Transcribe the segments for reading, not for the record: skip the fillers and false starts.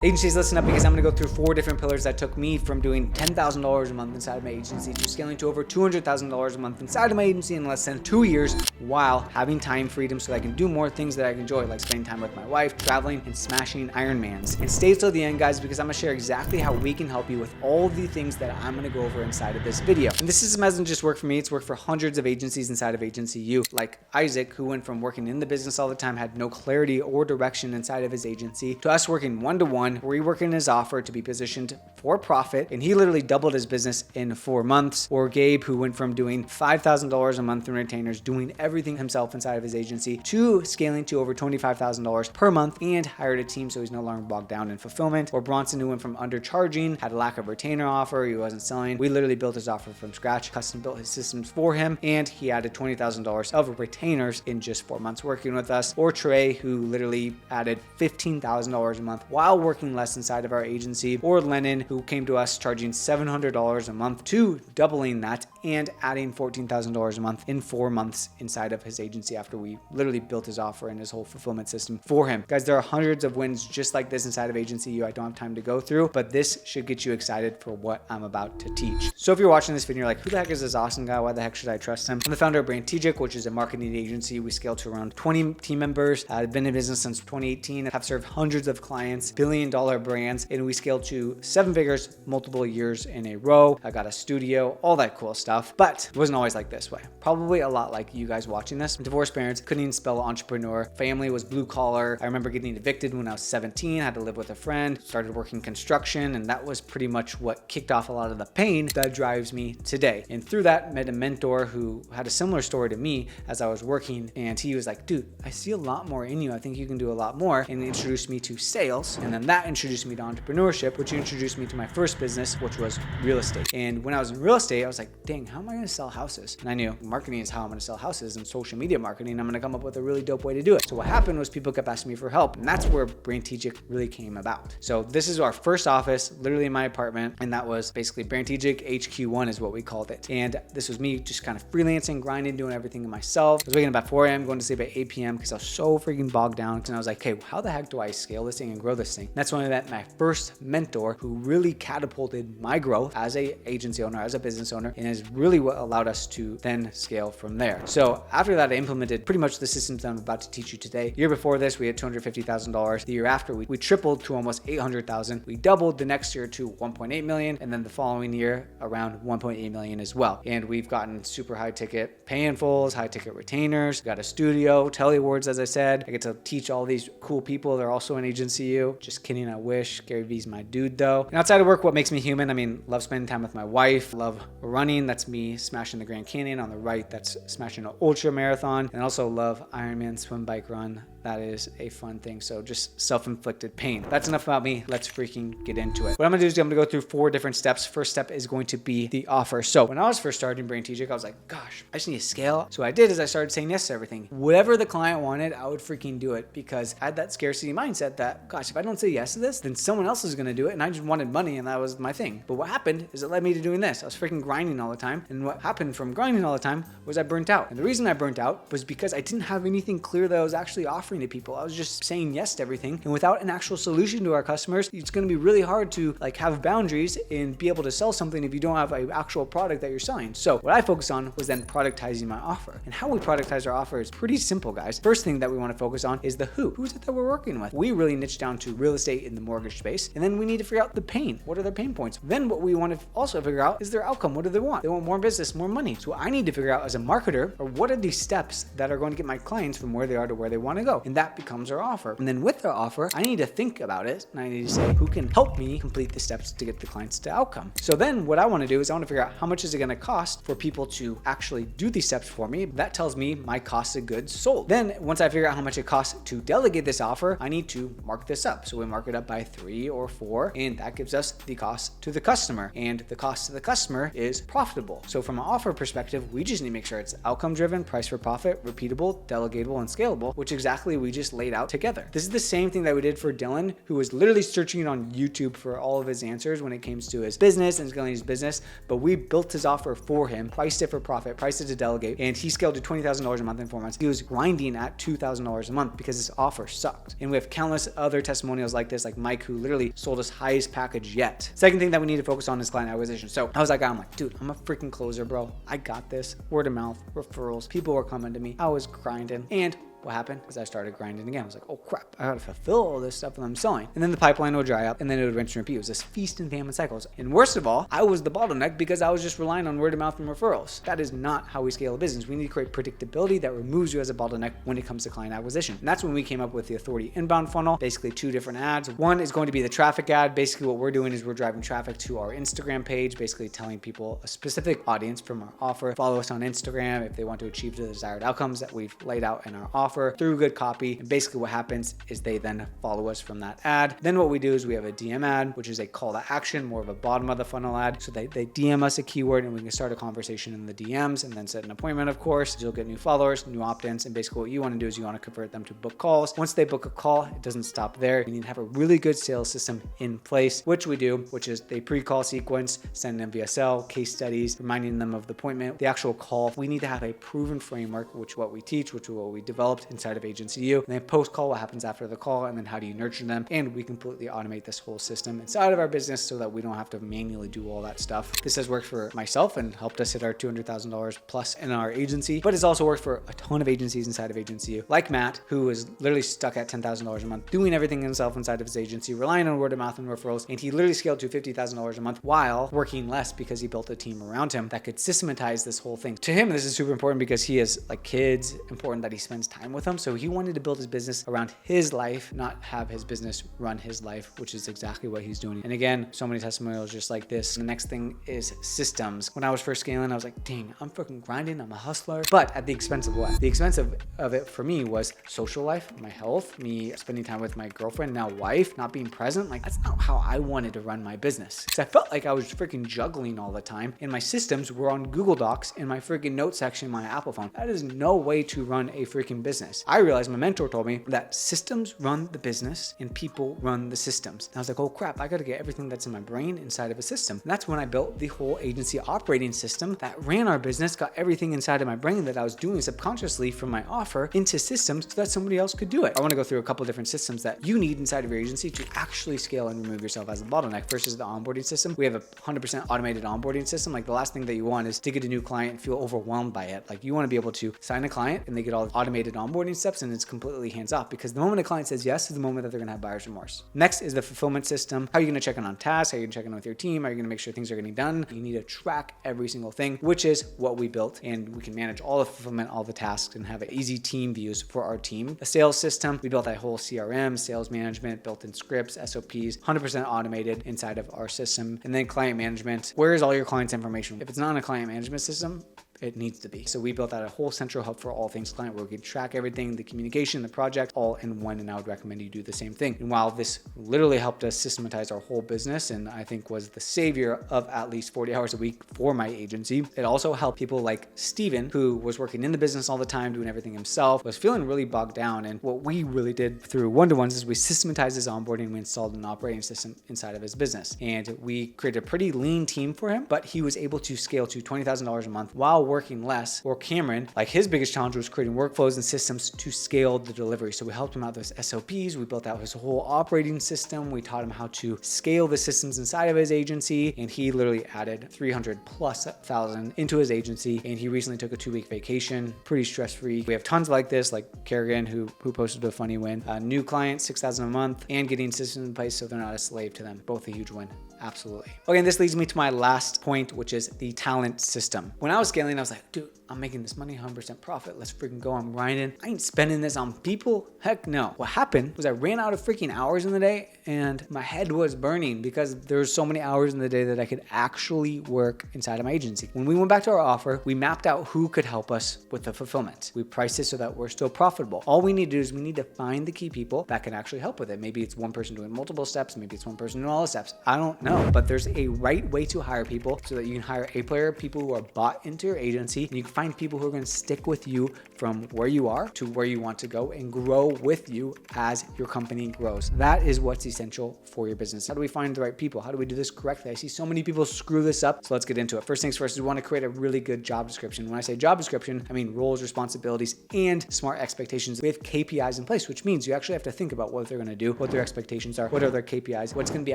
Agencies, listen up, because I'm going to go through 4 different pillars that took me from doing $10,000 a month inside of my agency to scaling to over $200,000 a month inside of my agency in less than 2 years, while having time freedom so that I can do more things that I enjoy, like spending time with my wife, traveling, and smashing Ironmans. And stay till the end, guys, because I'm going to share exactly how we can help you with all the things that I'm going to go over inside of this video. And this system hasn't just worked for me, it's worked for hundreds of agencies inside of AgencyU, like Isaac, who went from working in the business all the time, had no clarity or direction inside of his agency, to us working one-to-one, reworking his offer to be positioned for profit, and he literally doubled his business in 4 months. Or Gabe, who went from doing $5,000 a month in retainers, doing everything himself inside of his agency, to scaling to over $25,000 per month and hired a team so he's no longer bogged down in fulfillment. Or Bronson, who went from undercharging, had a lack of retainer offer, he wasn't selling. We literally built his offer from scratch, custom built his systems for him, and he added $20,000 of retainers in just 4 months working with us. Or Trey, who literally added $15,000 a month while working less inside of our agency. Or Lennon, who came to us charging $700 a month, to doubling that and adding $14,000 a month in 4 months inside of his agency after we literally built his offer and his whole fulfillment system for him. Guys, there are hundreds of wins just like this inside of AgencyU I don't have time to go through, but this should get you excited for what I'm about to teach. So if you're watching this video, you're like, who the heck is this Austin guy? Why the heck should I trust him? I'm the founder of Productizing, which is a marketing agency. We scaled to around 20 team members. I've been in business since 2018. Have served hundreds of clients, billion-dollar brands, and we scaled to 7 figures multiple years in a row. I got a studio, all that cool stuff, but it wasn't always like this way. Probably a lot like you guys watching this. Divorced parents, couldn't even spell entrepreneur. Family was blue collar. I remember getting evicted when I was 17, had to live with a friend, started working construction, and that was pretty much what kicked off a lot of the pain that drives me today. And through that, met a mentor who had a similar story to me as I was working, and he was like, dude, I see a lot more in you. I think you can do a lot more. And he introduced me to sales, and then that introduced me to entrepreneurship, which introduced me to my first business, which was real estate. And when I was in real estate, I was like, dang, how am I going to sell houses? And I knew marketing is how I'm going to sell houses, and social media marketing, I'm going to come up with a really dope way to do it. So what happened was people kept asking me for help, and that's where Productizing really came about. So this is our first office, literally in my apartment, and that was basically Productizing HQ1 is what we called it. And this was me just kind of freelancing, grinding, doing everything myself. I was waking up at 4 a.m., going to sleep at 8 p.m. because I was so freaking bogged down. And I was like, okay, how the heck do I scale this thing and grow this thing? And that's when I met my first mentor, who really catapulted my growth as a agency owner, as a business owner, and is really what allowed us to then scale from there. So after that, I implemented pretty much the systems that I'm about to teach you today. The year before this, we had $250,000. The year after, we tripled to almost $800,000. We doubled the next year to $1.8 million, and then the following year around $1.8 million as well. And we've gotten super high ticket pay-in-fulls, high ticket retainers, got a studio, tele awards, as I said. I get to teach all these cool people. They're also in AgencyU. Just kidding, I wish. Gary V's my dude though. And outside of work, what makes me human? I mean, love spending time with my wife, love running. That's me smashing the Grand Canyon. On the right, that's smashing an ultra marathon. And also love Ironman, swim, bike, run. That is a fun thing. So just self-inflicted pain. That's enough about me. Let's freaking get into it. What I'm gonna do is I'm gonna go through 4 different steps. First step is going to be the offer. So when I was first starting Productizing, I was like, gosh, I just need to scale. So what I did is I started saying yes to everything. Whatever the client wanted, I would freaking do it, because I had that scarcity mindset that, gosh, if I don't say yes to this, then someone else is gonna do it. And I just wanted money, and that was my thing. But what happened is it led me to doing this. I was freaking grinding all the time. And what happened from grinding all the time was I burnt out. And the reason I burnt out was because I didn't have anything clear that I was actually offering to people. I was just saying yes to everything, and without an actual solution to our customers, it's going to be really hard to have boundaries and be able to sell something if you don't have an actual product that you're selling. So what I focused on was then productizing my offer. And how we productize our offer is pretty simple, guys. First thing that we want to focus on is the who. Who's it that we're working with? We really niche down to real estate in the mortgage space, and then we need to figure out the pain. What are their pain points? Then what we want to also figure out is their outcome. What do they want? They want more business, more money. So I need to figure out as a marketer, or what are these steps that are going to get my clients from where they are to where they want to go? And that becomes our offer. And then with our offer, I need to think about it, and I need to say, who can help me complete the steps to get the clients to outcome? So then what I want to do is I want to figure out how much is it going to cost for people to actually do these steps for me. That tells me my cost of goods sold. Then once I figure out how much it costs to delegate this offer, I need to mark this up. So we mark it up by 3 or 4, and that gives us the cost to the customer. And the cost to the customer is profitable. So from an offer perspective, we just need to make sure it's outcome driven, price for profit, repeatable, delegatable, and scalable, which exactly exactly we just laid out together. This is the same thing that we did for Dylan, who was literally searching on YouTube for all of his answers when it came to his business and scaling his business, but we built his offer for him, priced it for profit, priced it to delegate, and he scaled to $20,000 a month in 4 months. He was grinding at $2,000 a month because his offer sucked. And we have countless other testimonials like this, like Mike, who literally sold his highest package yet. Second thing that we need to focus on is client acquisition. So I was like, dude, I'm a freaking closer, bro. I got this. Word of mouth, referrals, people were coming to me. I was grinding. And what happened is I started grinding again. I was like, oh crap, I gotta fulfill all this stuff that I'm selling. And then the pipeline would dry up and then it would rinse and repeat. It was this feast and famine cycles. And worst of all, I was the bottleneck because I was just relying on word of mouth and referrals. That is not how we scale a business. We need to create predictability that removes you as a bottleneck when it comes to client acquisition. And that's when we came up with the Authority Inbound funnel, basically 2 different ads. One is going to be the traffic ad. Basically what we're doing is we're driving traffic to our Instagram page, basically telling people a specific audience from our offer, follow us on Instagram if they want to achieve the desired outcomes that we've laid out in our offer through good copy. And basically what happens is they then follow us from that ad. Then what we do is we have a DM ad, which is a call to action, more of a bottom of the funnel ad. So they DM us a keyword and we can start a conversation in the DMs and then set an appointment, of course. You'll get new followers, new opt-ins. And basically what you want to do is you want to convert them to book calls. Once they book a call, it doesn't stop there. You need to have a really good sales system in place, which we do, which is they pre-call sequence, send them VSL, case studies, reminding them of the appointment, the actual call. We need to have a proven framework, which is what we teach, which is what we developed inside of AgencyU. And then post-call, what happens after the call, and then how do you nurture them? And we completely automate this whole system inside of our business so that we don't have to manually do all that stuff. This has worked for myself and helped us hit our $200,000 plus in our agency, but it's also worked for a ton of agencies inside of AgencyU, like Matt, who is literally stuck at $10,000 a month, doing everything himself inside of his agency, relying on word of mouth and referrals. And he literally scaled to $50,000 a month while working less because he built a team around him that could systematize this whole thing. To him, this is super important because he has like kids, important that he spends time with them. So he wanted to build his business around his life, not have his business run his life, which is exactly what he's doing. And again, so many testimonials just like this. The next thing is systems. When I was first scaling, I was like, dang, I'm fucking grinding, I'm a hustler. But at the expense of what? The expense of it for me was social life, my health, me spending time with my girlfriend, now wife, not being present. Like that's not how I wanted to run my business. Because I felt like I was freaking juggling all the time and my systems were on Google Docs in my freaking note section in my Apple phone. That is no way to run a freaking business. I realized my mentor told me that systems run the business and people run the systems. And I was like, oh crap, I gotta get everything that's in my brain inside of a system. And that's when I built the whole agency operating system that ran our business, got everything inside of my brain that I was doing subconsciously from my offer into systems so that somebody else could do it. I wanna go through a couple different systems that you need inside of your agency to actually scale and remove yourself as a bottleneck. First is the onboarding system. We have a 100% automated onboarding system. Like the last thing that you want is to get a new client and feel overwhelmed by it. Like you wanna be able to sign a client and they get all the automated onboarding steps and it's completely hands off, because the moment a client says yes is the moment that they're gonna have buyer's remorse. Next is the fulfillment system. How are you gonna check in on tasks? How are you gonna check in with your team? How are you gonna make sure things are getting done? You need to track every single thing, which is what we built, and we can manage all the fulfillment, all the tasks, and have easy team views for our team. A sales system, we built that whole CRM, sales management, built-in scripts, SOPs, 100% automated inside of our system. And then client management, where is all your clients' information? If it's not in a client management system, it needs to be. So we built out a whole central hub for all things client where we can track everything, the communication, the project, all in one. And I would recommend you do the same thing. And while this literally helped us systematize our whole business, and I think was the savior of at least 40 hours a week for my agency, it also helped people like Steven, who was working in the business all the time, doing everything himself, was feeling really bogged down. And what we really did through one-to-ones is we systematized his onboarding. We installed an operating system inside of his business. And we created a pretty lean team for him, but he was able to scale to $20,000 a month while working less. Or Cameron, like his biggest challenge was creating workflows and systems to scale the delivery. So we helped him out with those SOPs. We built out his whole operating system. We taught him how to scale the systems inside of his agency. And he literally added 300,000+ into his agency. And he recently took a 2-week vacation, pretty stress-free. We have tons like this, like Kerrigan, who posted a funny win. New client, $6,000 a month, and getting systems in place so they're not a slave to them. Both a huge win. Absolutely. Okay, and this leads me to my last point, which is the talent system. When I was scaling, I was like, dude, I'm making this money, 100% profit. Let's freaking go. I'm grinding. I ain't spending this on people. Heck no. What happened was I ran out of freaking hours in the day and my head was burning because there's so many hours in the day that I could actually work inside of my agency. When we went back to our offer, we mapped out who could help us with the fulfillment. We priced it so that we're still profitable. All we need to do is we need to find the key people that can actually help with it. Maybe it's one person doing multiple steps, maybe it's one person doing all the steps. I don't know, but there's a right way to hire people so that you can hire A player, people who are bought into your agency, and you can find people who are going to stick with you from where you are to where you want to go and grow with you as your company grows. That is what's essential for your business. How do we find the right people? How do we do this correctly? I see so many people screw this up, so let's get into it. First things first, we want to create a really good job description. When I say job description, I mean roles, responsibilities, and smart expectations. We have KPIs in place, which means you actually have to think about what they're going to do, what their expectations are, what are their KPIs, what's going to be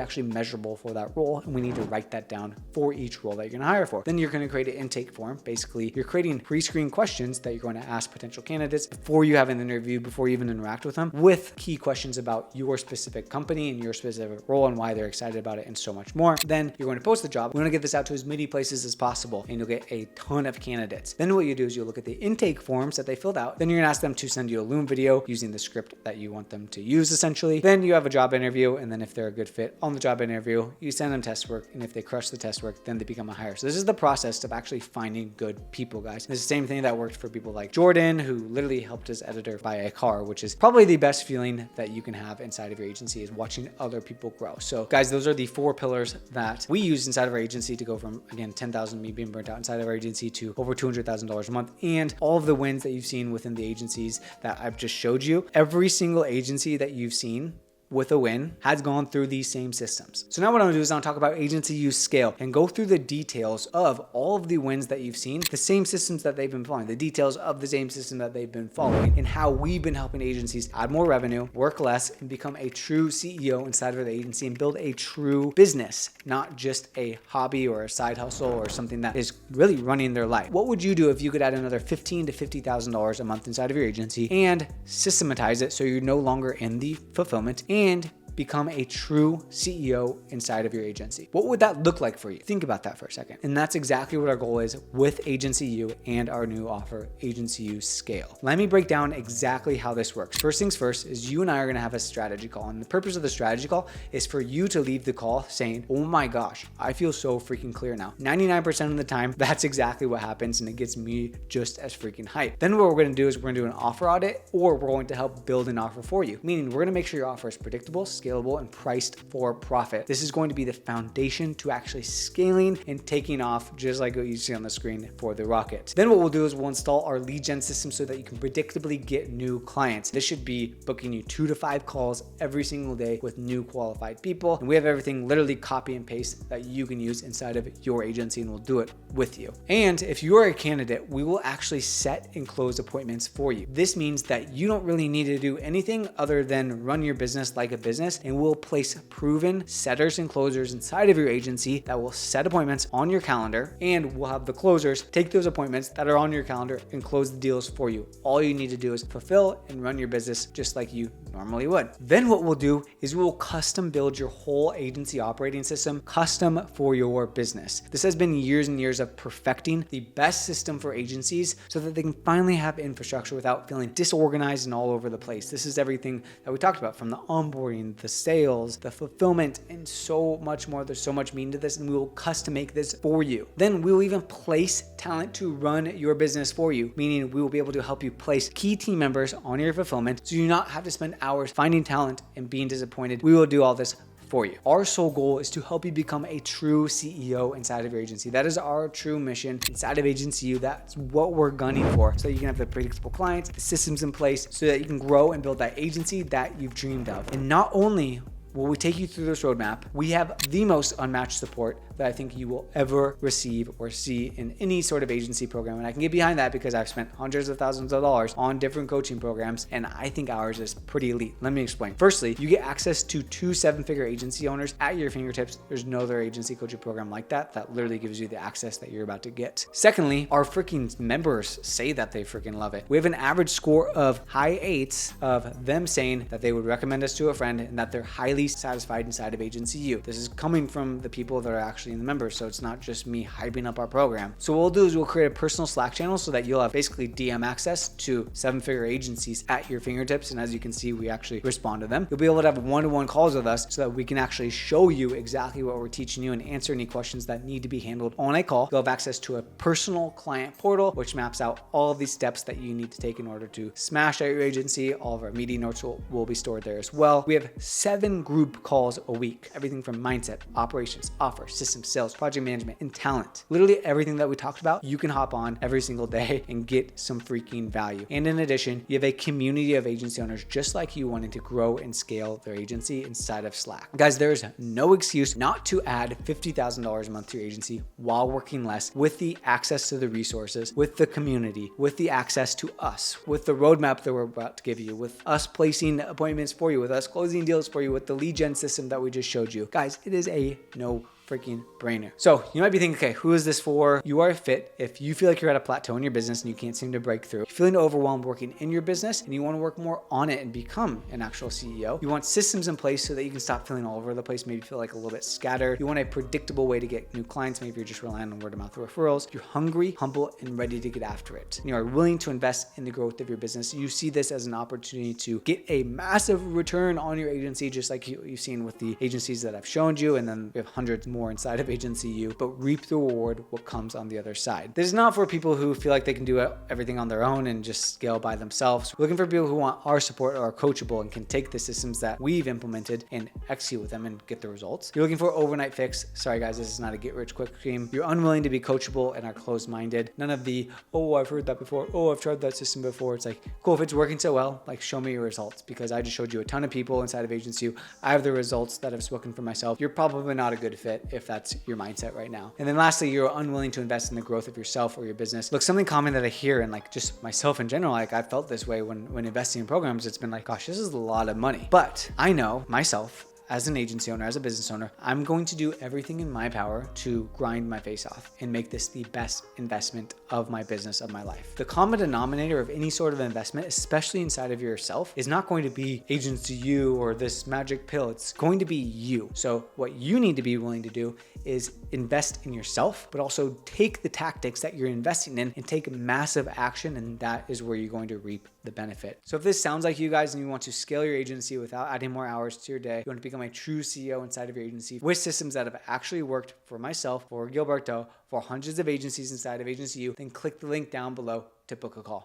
actually measurable for that role, and we need to write that down for each role that you're going to hire for. Then you're going to create an intake form. Basically, you're creating pre-screen questions that you're going to ask potential candidates before you have an interview, before you even interact with them, with key questions about your specific company and your specific role and why they're excited about it and so much more. Then you're going to post the job. We want to get this out to as many places as possible, and you'll get a ton of candidates. Then what you do is you'll look at the intake forms that they filled out. Then you're gonna ask them to send you a Loom video using the script that you want them to use essentially. Then you have a job interview, and then if they're a good fit on the job interview, you send them test work, and if they crush the test work, then they become a hire. So this is the process of actually finding good people, guys. It's the same thing that worked for people like Jordan, who literally helped his editor buy a car, which is probably the best feeling that you can have inside of your agency, is watching other people grow. So guys, those are the 4 pillars that we use inside of our agency to go from, again, 10,000 me being burnt out inside of our agency to over $200,000 a month, and all of the wins that you've seen within the agencies that I've just showed you. Every single agency that you've seen with a win has gone through these same systems. So now what I'm gonna do is I'm gonna talk about AgencyU scale and go through the details of all of the wins that you've seen, the same systems that they've been following, the details of the same system that they've been following, and how we've been helping agencies add more revenue, work less, and become a true CEO inside of the agency and build a true business, not just a hobby or a side hustle or something that is really running their life. What would you do if you could add another $15,000 to $50,000 a month inside of your agency and systematize it so you're no longer in the fulfillment and become a true CEO inside of your agency? What would that look like for you? Think about that for a second. And that's exactly what our goal is with AgencyU and our new offer, AgencyU Scale. Let me break down exactly how this works. First things first is you and I are gonna have a strategy call. And the purpose of the strategy call is for you to leave the call saying, oh my gosh, I feel so freaking clear now. 99% of the time, that's exactly what happens, and it gets me just as freaking hyped. Then what we're gonna do is we're gonna do an offer audit, or we're going to help build an offer for you. Meaning we're gonna make sure your offer is predictable, scalable, and priced for profit. This is going to be the foundation to actually scaling and taking off, just like what you see on the screen for the rocket. Then what we'll do is we'll install our lead gen system so that you can predictably get new clients. This should be booking you 2 to 5 calls every single day with new qualified people. And we have everything literally copy and paste that you can use inside of your agency, and we'll do it with you. And if you're a candidate, we will actually set and close appointments for you. This means that you don't really need to do anything other than run your business like a business, and we'll place proven setters and closers inside of your agency that will set appointments on your calendar, and we'll have the closers take those appointments that are on your calendar and close the deals for you. All you need to do is fulfill and run your business just like you normally would. Then what we'll do is we will custom build your whole agency operating system custom for your business. This has been years and years of perfecting the best system for agencies so that they can finally have infrastructure without feeling disorganized and all over the place. This is everything that we talked about, from the onboarding, the sales, the fulfillment, and so much more. There's so much meaning to this, and we will custom make this for you. Then we will even place talent to run your business for you, meaning we will be able to help you place key team members on your fulfillment so you do not have to spend hours finding talent and being disappointed. We will do all this for you. Our sole goal is to help you become a true CEO inside of your agency. That is our true mission inside of AgencyU. That's what we're gunning for, so that you can have the predictable clients, the systems in place, so that you can grow and build that agency that you've dreamed of. And not only will we take you through this roadmap, we have the most unmatched support that I think you will ever receive or see in any sort of agency program. And I can get behind that because I've spent hundreds of thousands of dollars on different coaching programs, and I think ours is pretty elite. Let me explain. Firstly, you get access to 2 7-figure agency owners at your fingertips. There's no other agency coaching program like that literally gives you the access that you're about to get. Secondly, our freaking members say that they freaking love it. We have an average score of high 8s of them saying that they would recommend us to a friend and that they're highly least satisfied inside of AgencyU. This is coming from the people that are actually in the members, so it's not just me hyping up our program. So what we'll do is we'll create a personal Slack channel so that you'll have basically DM access to seven-figure agencies at your fingertips. And as you can see, we actually respond to them. You'll be able to have one-to-one calls with us so that we can actually show you exactly what we're teaching you and answer any questions that need to be handled on a call. You'll have access to a personal client portal, which maps out all of these steps that you need to take in order to smash out your agency. All of our meeting notes will be stored there as well. We have 7 group calls a week, everything from mindset, operations, offer, systems, sales, project management, and talent. Literally everything that we talked about, you can hop on every single day and get some freaking value. And in addition, you have a community of agency owners just like you wanting to grow and scale their agency inside of Slack. Guys, there is no excuse not to add $50,000 a month to your agency while working less with the access to the resources, with the community, with the access to us, with the roadmap that we're about to give you, with us placing appointments for you, with us closing deals for you, with the lead gen system that we just showed you. Guys, it is a no freaking brainer. So you might be thinking, okay, who is this for? You are fit if you feel like you're at a plateau in your business and you can't seem to break through. You're feeling overwhelmed working in your business and you want to work more on it and become an actual CEO. You want systems in place so that you can stop feeling all over the place, maybe feel like a little bit scattered. You want a predictable way to get new clients. Maybe you're just relying on word of mouth referrals. You're hungry, humble, and ready to get after it. And you are willing to invest in the growth of your business. You see this as an opportunity to get a massive return on your agency, just like you've seen with the agencies that I've shown you. And then we have hundreds more inside of AgencyU, but reap the reward what comes on the other side. This is not for people who feel like they can do everything on their own and just scale by themselves. We're looking for people who want our support or are coachable and can take the systems that we've implemented and execute with them and get the results. You're looking for an overnight fix. Sorry guys, this is not a get rich quick scheme. You're unwilling to be coachable and are closed-minded. None of the, oh, I've heard that before. Oh, I've tried that system before. It's like, cool, if it's working so well, like show me your results, because I just showed you a ton of people inside of AgencyU. I have the results that have spoken for myself. You're probably not a good fit if that's your mindset right now. And then lastly, you're unwilling to invest in the growth of yourself or your business. Look, something common that I hear, and like just myself in general, like I felt this way when investing in programs, it's been like, gosh, this is a lot of money. But I know myself, as an agency owner, as a business owner, I'm going to do everything in my power to grind my face off and make this the best investment of my business, of my life. The common denominator of any sort of investment, especially inside of yourself, is not going to be AgencyU or this magic pill. It's going to be you. So what you need to be willing to do is invest in yourself, but also take the tactics that you're investing in and take massive action. And that is where you're going to reap the benefit. So if this sounds like you guys and you want to scale your agency without adding more hours to your day, you want to become a true CEO inside of your agency with systems that have actually worked for myself, for Gilberto, for hundreds of agencies inside of AgencyU, then click the link down below to book a call.